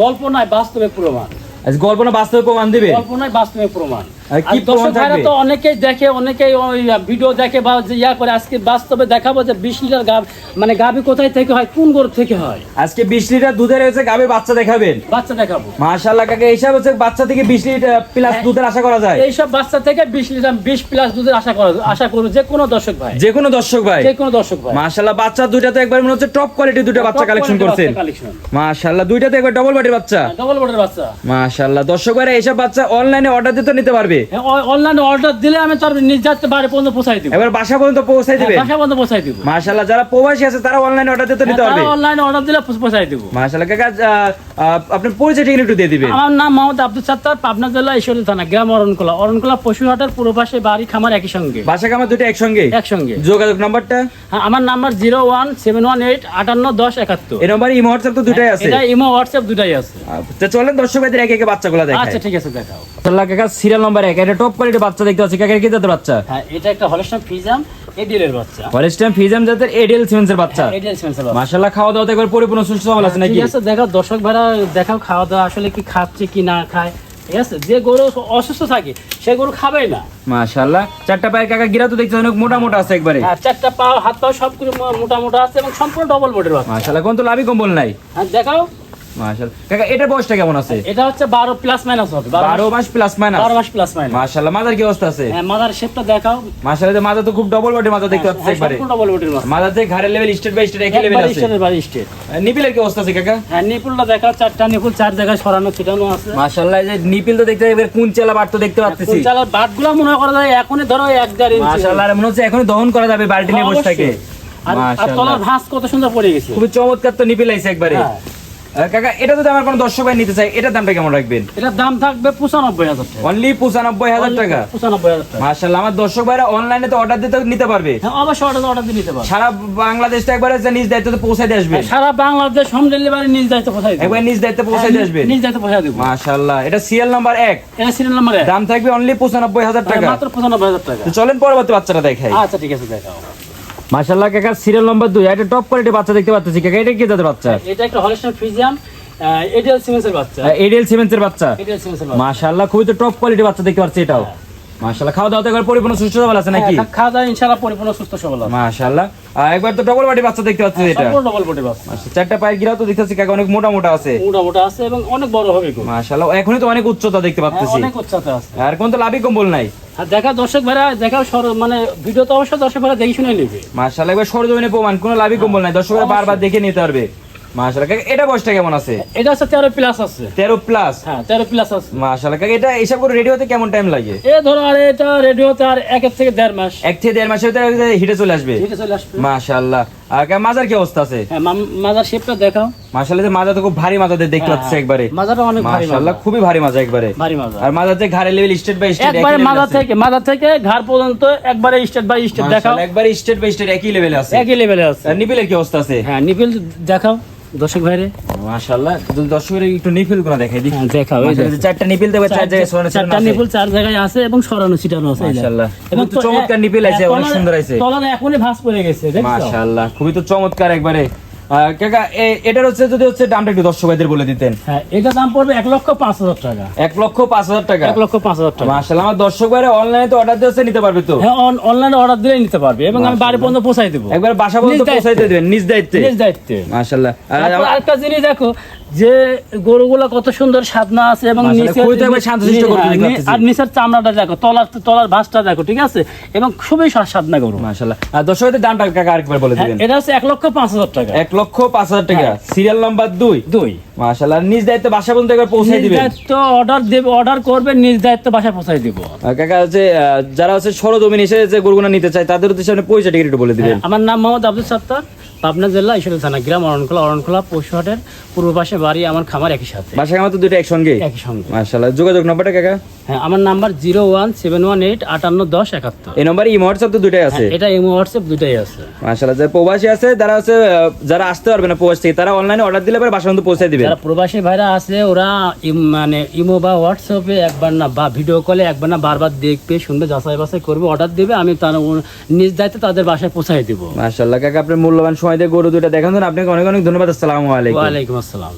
গল্প নয়, বাস্তবে প্রমাণ। আচ্ছা, গল্প না বাস্তবে প্রমাণ দিবে? গল্প নয়, বাস্তবে প্রমাণ। কি প্রমাণ থাকবে? তো অনেকেই দেখে, অনেকেই ওই ভিডিও দেখে বা ইয়া করে। আজকে বাস্তবে দেখাবো যে 20 লিটার মানে গাভী কোথায় থেকে হয়, কোন গরু থেকে হয়। আজকে 20 লিটার দুধের হচ্ছে গাভীর বাচ্চা দেখাবেন? বাচ্চা দেখাবো। মাশাআল্লাহ কাকা, এইসব হচ্ছে বাচ্চা থেকে 20 লিটার প্লাস দুধের আশা করা যায়? এইসব বাচ্চা থেকে 20 লিটার 20 প্লাস দুধের আশা করব যে কোনো দর্শক ভাই। যে কোনো দর্শক ভাই? যে কোনো দর্শক ভাই। মাশাআল্লাহ, বাচ্চা দুইটা তো একবার মনে হচ্ছে টপ কোয়ালিটি দুটো বাচ্চা কালেকশন করছেন। মাশাআল্লাহ, দুইটা তো একবার ডবল বডির বাচ্চা। ডবল বডির বাচ্চা। মাশাআল্লাহ, দর্শক ভাইরা এইসব বাচ্চা অনলাইনে অর্ডার দিতে নিতে পারবে? অনলাইনে অর্ডার দিলে আমি তার নিজ যাতে বাড়ি পর্যন্ত পৌঁছাই দিব। এবার বাসা পর্যন্ত পৌঁছাই দিবেন? বাসা পর্যন্ত পৌঁছাই দিব। মাশাআল্লাহ, যারা প্রবাসী আছে তারা অনলাইনে অর্ডার দিতে নিতে পারবে? অনলাইনে অর্ডার দিলে পৌঁছাই দিব। মাশাআল্লাহ কাকা, আপনার পরিচয় ঠিক একটু দিয়ে দিবেন। আমার নাম মোহাম্মদ আব্দুল সাত্তার, পাবনা জেলা ঈশ্বরদী থানা, গ্রাম অরণকোলা পশুহাটের পূর্ব পাশে বাড়ি, খামার একই সঙ্গে। বাসা খামার দুটো একসঙ্গে? একসঙ্গে। যোগাযোগ নাম্বারটা? হ্যাঁ, আমার নাম্বার 01718581071। এই নম্বরে ইমো হোয়াটসঅ্যাপ তো দুটাই আছে? এটা ইমো হোয়াটসঅ্যাপ দুটাই আছে। তো চলেন দর্শক ভাইদের একে একে বাচ্চাগুলো দেখাই। আচ্ছা ঠিক আছে, দেখাও। মাশাআল্লাহ কাকা, সিরিয়াল নাম্বার 1 এটা টপ কোয়ালিটির বাচ্চা দেখতে পাচ্ছি কাকা। কি জাতের বাচ্চা? হ্যাঁ, এটা একটা হলস্টাইন ফ্রিজিয়ান এডিএল বাচ্চা। হলস্টাইন ফ্রিজিয়ান জাতের এডিএল সিমেন্সের বাচ্চা। এডিএল সিমেন্সের বাচ্চা। মাশাআল্লাহ, খাওয়া দাওয়া তো একবার পরিপূর্ণ সুস্থ সবল আছে নাকি? ঠিক আছে, দেখাও দর্শক ভাইরা, দেখাও খাওয়া দাওয়া আসলে কি খাচ্ছে কি না খায়। ঠিক আছে, যে গরু অসুস্থ থাকে সে গরু খাবেই না। মাশাআল্লাহ, চারটা পায়ের কাকা গিরা তো দেখতে অনেক মোটা মোটা আছে একবারে। আর চারটা পা, হাত পা সবগুলো মোটা মোটা আছে এবং সম্পূর্ণ ডবল বডির বাচ্চা। মাশাআল্লাহ, কোন তো লাভই কম্বল নাই। আর দেখাও। মাশাআল্লাহ কাকা, এটার বয়সটা কেমন আছে? এটা হচ্ছে 12 প্লাস মাইনাস হবে। 12 মাস প্লাস মাইনাস? 12 মাস প্লাস মাইনাস। মাশাআল্লাহ, মাদার কি অবস্থা আছে? হ্যাঁ, মাদার শেপটা দেখাও। মাশাআল্লাহ, মাদা তো খুব ডবল বডি মাদা দেখতে পাচ্ছি একবারে। সম্পূর্ণ ডবল বডির মাদা। মাদা থেকে ঘাড়ের লেভেল স্টেট বাই স্টেট একই লেভেল আছে। স্টেটের বাই স্টেট। নিপিলের কি অবস্থা আছে কাকা? হ্যাঁ, নিপুলটা দেখাও। চারটা নিপুল চার জায়গায় ছড়ানো ছিটানো আছে। মাশাআল্লাহ, এই যে নিপিল তো দেখতে এবার কোন চালা বাট তো দেখতে পাচ্ছি। কোন চালার বাটগুলো মনে করা যায় এখনই ধরো 1.5 ইঞ্চি। মাশাআল্লাহ, মনে হচ্ছে এখনই দহন করা যাবে বালতি নিয়ে বসে থাকে। আর তলার ভাঁজ কত সুন্দর পড়ে গেছে। খুব চমৎকার তো নিপিল আইছে একবারে। কাকা, এটা যদি আমার কোনো দর্শক ভাই নিতে চাই, এটার দামটা কেমন রাখবেন? এটার দাম থাকবে 95,000 টাকা। অনলি 95,000 টাকা? 95,000 টাকা। মাশাআল্লাহ, আমার দর্শক ভাইরা অনলাইনে তো অর্ডার দিতে নিতে পারবে? হ্যাঁ, অবশ্যই অর্ডার দিয়ে নিতে পারবে। সারা বাংলাদেশ তো একবারে নিজ দায়িত্বে পৌঁছে দিয়ে আসবে? সারা বাংলাদেশ হোম ডেলিভারি নিজ দায়িত্ব পৌঁছাই দেব। একবার নিজ দায়িত্বে পৌঁছে দিয়ে আসবে? নিজ দায়িত্ব পৌঁছাই দেব। মাশাআল্লাহ, এটা সিরিয়াল নাম্বার 1? এটা সিরিয়াল নাম্বার 1। দাম থাকবে অনলি 95,000 টাকা? মাত্র 95,000 টাকা। তো চলেন পরবর্তী বাচ্চাটা দেখাই। আচ্ছা ঠিক আছে, দেখাও। মাশাআল্লাহ কাকা, সিরিয়াল নাম্বার 2 এটা টপ কোয়ালিটি বাচ্চা দেখতে পাচ্ছি কাকা। এটা কি জাতের বাচ্চা? এটা একটা হলস্টাইন ফ্রিজিয়ান এডিএল সিমেন্সের বাচ্চা। এডিএল সিমেন্সের বাচ্চা? এডিএল সিমেন্সের বাচ্চা। মাশাআল্লাহ, খুবই তো টপ কোয়ালিটি বাচ্চা দেখতে পাচ্ছি এটাও। মাশাআল্লাহ, খাওয়া দাওয়া তো একবার পরিপূর্ণ সুস্থ সবল আছে নাকি? খাওয়া দাওয়া ইনশাআল্লাহ পরিপূর্ণ সুস্থ সবল আছে। মাশাআল্লাহ, একবার তো ডবল বডি বাচ্চা দেখতে পাচ্ছি এটা। সম্পূর্ণ ডবল বডি বাচ্চা। চারটা পায়ের গিরাও তো দেখতেছি কাকা অনেক মোটা মোটা আছে। মোটা মোটা আছে এবং অনেক বড় হবে গো। মাশাআল্লাহ, এখনই তো অনেক উচ্চতা দেখতে পাচ্ছি। অনেক উচ্চতা আছে। আর কোন তো লাভই কম্বল নাই। আর দেখা দর্শক ভাইরা, দেখাও মানে ভিডিও তো অবশ্যই দর্শক ভাইরা দেখে শুনে নেবে। মাশাআল্লাহ, একবার সরজমিনে প্রমাণ, কোনো লাভই কম্বল নাই। দর্শকরা বারবার দেখে নিতে পারবে। মাশাআল্লাহ কাকা, এটা বয়সটা কেমন আছে? এটা হচ্ছে 13 প্লাস আছে। 13 প্লাস? হ্যাঁ, 13 প্লাস আছে। মাশাআল্লাহ কাকা, এটা এসব করে রেডি হতে কেমন টাইম লাগে? ধরো আর এটা রেডি হতে আর 1 থেকে 1.5 মাস। 1 থেকে 1.5 মাসের ভিতরে হিটে চলে আসবে? হিটে চলে আসবে। মাশাআল্লাহ। আর কাকা, মাজার কি অবস্থা আছে? হ্যাঁ, মাজার শেপটা দেখাও। মাশাআল্লাহ, যে মাজা তো খুব ভারী মাজা দেখতে পাচ্ছি একবারে। মাজাটা অনেক ভারী। মাশাআল্লাহ, খুবই ভারী মাজা একবারে। ভারী মাজা। আর মাজাতে ঘাড়ের লেভেল স্টেট বাই স্টেট একবারে মাথা থেকে ঘাড় পর্যন্ত একবারে স্টেট বাই স্টেট দেখাও। একবারে স্টেট বাই স্টেট একই লেভেলে আছে? একই লেভেলে আছে। আর নিপিলের কি অবস্থা আছে? হ্যাঁ, নিপিল দেখাও দর্শক ভাইরে। মাশাআল্লাহ, যদি দর্শকের একটু নিপিল গুলো দেখাই দিই। দেখাও, এই যে চারটা নিপিল দেবে, চার জায়গায় সরানো ছিটানো আছে। চারটা নিপিল চার জায়গায় আছে এবং সরানো ছিটানো আছে। মাশাআল্লাহ, এবং তো চমৎকার নিপিল আছে, অনেক সুন্দর আছে। তলাতে এখনই ভাঁজ পড়ে গেছে, দেখছো? মাশাআল্লাহ, খুবই তো চমৎকার একবারে। কাকা, এটার হচ্ছে যদি হচ্ছে দামটা একটু দর্শক ভাইদের বলে দিতেন। হ্যাঁ, এটা দাম পড়বে 1,05,000 টাকা। 1,05,000 টাকা? 1,05,000 টাকা। মাশাআল্লাহ, আমার দর্শক ভাইরা অনলাইনে তো অর্ডার দিতে নিতে পারবে তো? হ্যাঁ, অনলাইনে অর্ডার দিলে নিতে পারবে এবং আমি বাড়ি পর্যন্ত পৌঁছাই দেব। একবার বাসা পর্যন্ত পৌঁছাই দিবেন নিজ দায়িত্বে? নিজ দায়িত্বে। মাশাআল্লাহ। আরেকটা জিনিস দেখো যে গরুগুলা কত সুন্দর সাদনা আছে এবং নিচের চামড়াটা দেখো, তলার ভাঁজটা দেখো, ঠিক আছে, এবং খুবই সাদনা গরু। মাশাআল্লাহ। আর দর্শকের দামটা কাকা আরেকবার বলে দিবেন। এটা হচ্ছে 1,05,000 টাকা। 1,05,000 টাকা? Serial number 2? মাশাআল্লাহ, নিজ দায়িত্ব বাসা পর্যন্ত একবার পৌঁছাই দিবেন? দায়িত্ব অর্ডার করবে, নিজ দায়িত্ব বাসায় পৌঁছাই দিব। কাকা, যে যারা হচ্ছে সরজমিন এসে যে গরুগুলো নিতে চায় তাদের উদ্দেশ্যে আপনি পরিচয়টা একটু বলে দিবেন। আমার নাম মোহাম্মদ আব্দুল সাত্তার, পাবনা জেলা ঈশ্বরদী থানা, গ্রাম অরণকোলা পশুহাটের পূর্ব পাশে বাড়ি, আমার খামার একই সাথে। বাসা খামার তো দুটো একসঙ্গে? একই সঙ্গে। মাশাআল্লাহ, যোগাযোগ নাম্বারটা কাকা? হ্যাঁ, আমার নাম্বার 01718581071। এই নম্বরে ইমো হোয়াটসঅ্যাপ তো দুটাই আছে? এটা ইমো হোয়াটসঅ্যাপ দুটাই আছে। মাশাআল্লাহ, যারা প্রবাসী আছে তারা হচ্ছে যারা আসতে পারবে না প্রবাস থেকে, তারা অনলাইনে অর্ডার দিলে পরে বাসা পর্যন্ত পৌঁছে দিবে? যারা প্রবাসী ভাইরা আছে ওরা মানে ইমো বা হোয়াটসঅ্যাপে একবার না বা ভিডিও কলে একবার না বারবার দেখবে, শুনবে, যাচাই বাছাই করবে, অর্ডার দিবে, আমি তার নিজ দায়িত্বে তাদের বাসায় পৌঁছাই দিব। মাশাআল্লাহ কাকা, আপনার মূল্যবান সময় দিয়ে গরু দুটো দেখান, আপনাকে অনেক অনেক ধন্যবাদ। আসসালামু আলাইকুম। ওয়া আলাইকুম আসসালাম।